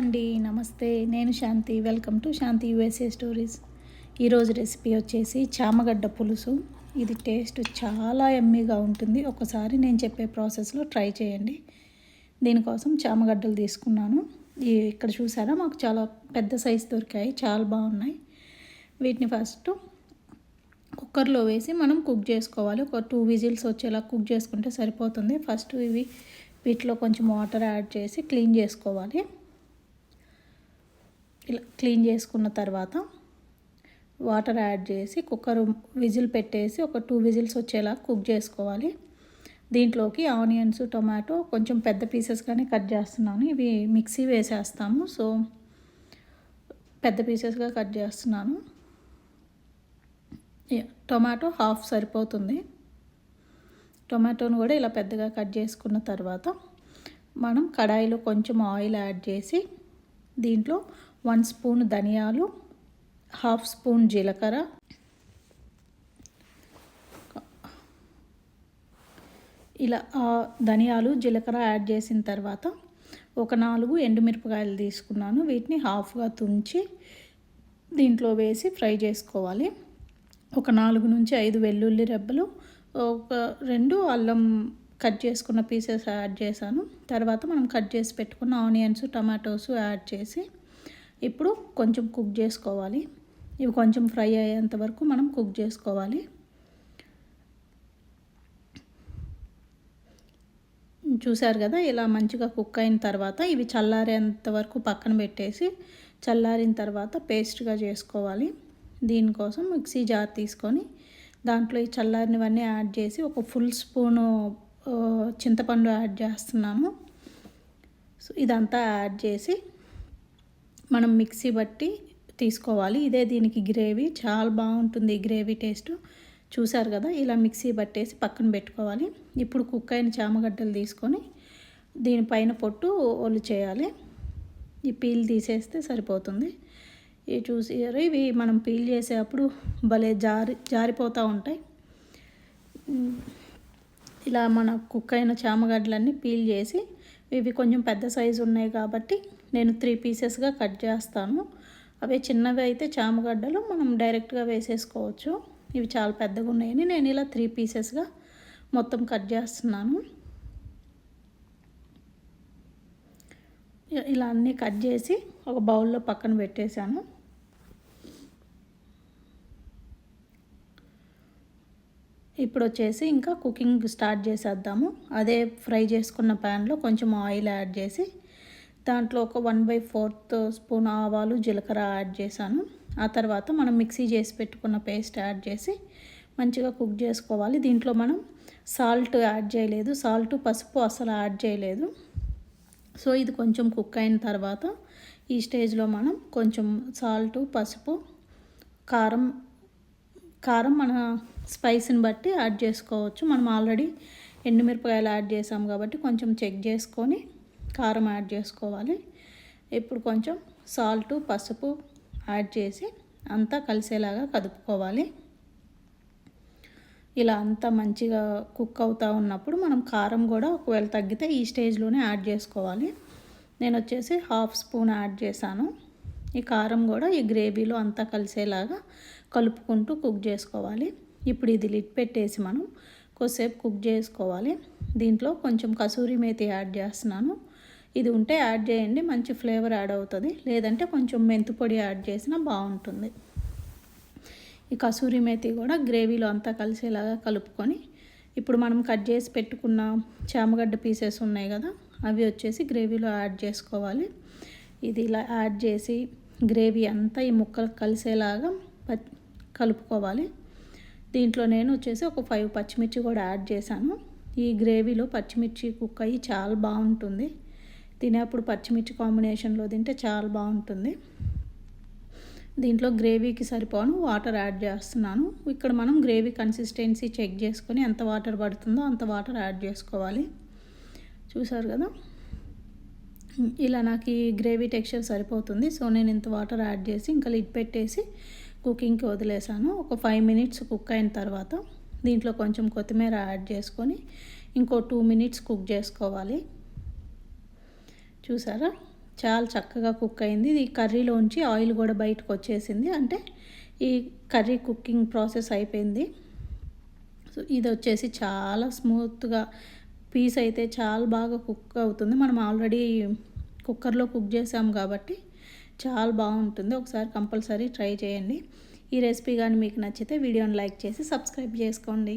అండి, నమస్తే. నేను Shanti. Welcome to Shanti USA stories. ఈరోజు రెసిపీ వచ్చేసి చామగడ్డ పులుసు. ఇది టేస్ట్ చాలా యమ్మీగా ఉంటుంది. ఒకసారి నేను చెప్పే ప్రాసెస్లో ట్రై చేయండి. దీనికోసం చామగడ్డలు తీసుకున్నాను. ఇక్కడ చూసారా, మాకు చాలా పెద్ద సైజు దొరికాయి, చాలా బాగున్నాయి. వీటిని ఫస్ట్ కుక్కర్లో వేసి మనం కుక్ చేసుకోవాలి. ఒక 2 విజిల్స్ వచ్చేలా కుక్ చేసుకుంటే సరిపోతుంది. ఫస్ట్ వీటిలో కొంచెం వాటర్ యాడ్ చేసి క్లీన్ చేసుకోవాలి. ఇలా క్లీన్ చేసుకున్న తర్వాత వాటర్ యాడ్ చేసి కుక్కర్ విజిల్ పెట్టేసి ఒక 2 విజిల్స్ వచ్చేలా కుక్ చేసుకోవాలి. దీంట్లోకి ఆనియన్స్, టొమాటో కొంచెం పెద్ద పీసెస్గానే కట్ చేస్తున్నాను. ఇవి మిక్సీ వేసేస్తాము, సో పెద్ద పీసెస్గా కట్ చేస్తున్నాను. టొమాటో హాఫ్ సరిపోతుంది. టొమాటోను కూడా ఇలా పెద్దగా కట్ చేసుకున్న తర్వాత మనం కడాయిలో కొంచెం ఆయిల్ యాడ్ చేసి దీంట్లో 1 స్పూన్ ధనియాలు, 1/2 స్పూన్ జీలకర్ర, ఇలా ధనియాలు జీలకర్ర యాడ్ చేసిన తర్వాత ఒక 4 ఎండుమిరపకాయలు తీసుకున్నాను. వీటిని హాఫ్గా తుంచి దీంట్లో వేసి ఫ్రై చేసుకోవాలి. ఒక 4 నుంచి 5 వెల్లుల్లి రెబ్బలు, ఒక 2 అల్లం కట్ చేసుకున్న పీసెస్ యాడ్ చేశాను. తర్వాత మనం కట్ చేసి పెట్టుకున్న ఆనియన్స్, టమాటోస్ యాడ్ చేసి ఇప్పుడు కొంచెం కుక్ చేసుకోవాలి. ఇవి కొంచెం ఫ్రై అయ్యేంత వరకు మనం కుక్ చేసుకోవాలి. చూసారు కదా, ఇలా మంచిగా కుక్ అయిన తర్వాత ఇవి చల్లారేంత వరకు పక్కన పెట్టేసి చల్లారిన తర్వాత పేస్ట్గా చేసుకోవాలి. దీనికోసం మిక్సీ జార్ తీసుకొని దాంట్లో ఈ చల్లారినవన్నీ యాడ్ చేసి ఒక ఫుల్ స్పూను చింతపండు యాడ్ చేస్తున్నాను. సో ఇదంతా యాడ్ చేసి మనం మిక్సీ బట్టి తీసుకోవాలి. ఇదే దీనికి గ్రేవీ, చాలా బాగుంటుంది ఈ గ్రేవీ టేస్ట్. చూసారు కదా, ఇలా మిక్సీ పట్టేసి పక్కన పెట్టుకోవాలి. ఇప్పుడు కుక్ అయిన చామగడ్డలు తీసుకొని దీనిపైన పొట్టు ఒళ్ళు చేయాలి. ఈ పీల్ తీసేస్తే సరిపోతుంది. ఇవి చూసారు, ఇవి మనం పీల్ చేసేటప్పుడు భలే జారిపోతూ ఉంటాయి. ఇలా మన కుక్ అయిన చామగడ్డలన్నీ పీల్ చేసి, ఇవి కొంచెం పెద్ద సైజు ఉన్నాయి కాబట్టి నేను 3 పీసెస్గా కట్ చేస్తాను. అవి చిన్నవి అయితే చామగడ్డలు మనం డైరెక్ట్గా వేసేసుకోవచ్చు. ఇవి చాలా పెద్దగా ఉన్నాయని నేను ఇలా 3 పీసెస్గా మొత్తం కట్ చేస్తున్నాను. ఇలా అన్నీ కట్ చేసి ఒక బౌల్లో పక్కన పెట్టేశాను. ఇప్పుడు వచ్చేసి ఇంకా కుకింగ్ స్టార్ట్ చేసేద్దాము. అదే ఫ్రై చేసుకున్న ప్యాన్లో కొంచెం ఆయిల్ యాడ్ చేసి దాంట్లో ఒక 1/4 స్పూన్ ఆవాలు, జీలకర్ర యాడ్ చేశాను. ఆ తర్వాత మనం మిక్సీ చేసి పెట్టుకున్న పేస్ట్ యాడ్ చేసి మంచిగా కుక్ చేసుకోవాలి. దీంట్లో మనం సాల్ట్ యాడ్ చేయలేదు, సాల్ట్, పసుపు అసలు యాడ్ చేయలేదు. సో ఇది కొంచెం కుక్ అయిన తర్వాత ఈ స్టేజ్లో మనం కొంచెం సాల్ట్, పసుపు, కారం మన స్పైస్ని బట్టి యాడ్ చేసుకోవచ్చు. మనం ఆల్రెడీ ఎండుమిరపకాయలు యాడ్ చేసాం కాబట్టి కొంచెం చెక్ చేసుకొని కారం యాడ్ చేసుకోవాలి. ఇప్పుడు కొంచెం సాల్ట్, పసుపు యాడ్ చేసి అంతా కలిసేలాగా కదుపుకోవాలి. ఇలా అంతా మంచిగా కుక్ అవుతూ ఉన్నప్పుడు మనం కారం కూడా ఒకవేళ తగ్గితే ఈ స్టేజ్లోనే యాడ్ చేసుకోవాలి. నేను వచ్చేసి 1/2 స్పూన్ యాడ్ చేశాను. ఈ కారం కూడా ఈ గ్రేవీలో అంతా కలిసేలాగా కలుపుకుంటూ కుక్ చేసుకోవాలి. ఇప్పుడు ఇది లిడ్ పెట్టేసి మనం కొద్దిసేపు కుక్ చేసుకోవాలి. దీంట్లో కొంచెం కసూరి మేతి యాడ్ చేస్తున్నాను. ఇది ఉంటే యాడ్ చేయండి, మంచి ఫ్లేవర్ యాడ్ అవుతుంది. లేదంటే కొంచెం మెంతి పొడి యాడ్ చేసినా బాగుంటుంది. ఈ కసూరి మేతి కూడా గ్రేవీలో అంతా కలిసేలాగా కలుపుకొని ఇప్పుడు మనం కట్ చేసి పెట్టుకున్న చామగడ్డ పీసెస్ ఉన్నాయి కదా, అవి వచ్చేసి గ్రేవీలో యాడ్ చేసుకోవాలి. ఇది ఇలా యాడ్ చేసి గ్రేవీ అంతా ఈ ముక్కలకు కలిసేలాగా కలుపుకోవాలి. దీంట్లో నేను వచ్చేసి ఒక 5 పచ్చిమిర్చి కూడా యాడ్ చేశాను. ఈ గ్రేవీలో పచ్చిమిర్చి కుక్ అయ్యి చాలా బాగుంటుంది. తినేప్పుడు పచ్చిమిర్చి కాంబినేషన్లో తింటే చాలా బాగుంటుంది. దీంట్లో గ్రేవీకి సరిపోను వాటర్ యాడ్ చేస్తున్నాను. ఇక్కడ మనం గ్రేవీ కన్సిస్టెన్సీ చెక్ చేసుకొని ఎంత వాటర్ పడుతుందో అంత వాటర్ యాడ్ చేసుకోవాలి. చూసారు కదా, ఇలా నాకు ఈ గ్రేవీ టెక్స్చర్ సరిపోతుంది. సో నేను ఇంత వాటర్ యాడ్ చేసి ఇంకా లిడ్ పెట్టేసి కుకింగ్కి వదిలేసాను. ఒక 5 మినిట్స్ కుక్ అయిన తర్వాత దీంట్లో కొంచెం కొత్తిమీర యాడ్ చేసుకొని ఇంకో 2 మినిట్స్ కుక్ చేసుకోవాలి. చూసారా, చాలా చక్కగా కుక్ అయింది. ఇది కర్రీలోంచి ఆయిల్ కూడా బయటకు వచ్చేసింది. అంటే ఈ కర్రీ కుకింగ్ ప్రాసెస్ అయిపోయింది. సో ఇది వచ్చేసి చాలా స్మూత్గా పీస్ అయితే చాలా బాగా కుక్ అవుతుంది. మనం ఆల్రెడీ కుక్కర్లో కుక్ చేసాం కాబట్టి చాలా బాగుంటుంది. ఒకసారి కంపల్సరీ ట్రై చేయండి. ఈ రెసిపీ కానీ మీకు నచ్చితే వీడియోని లైక్ చేసి సబ్స్క్రైబ్ చేసుకోండి.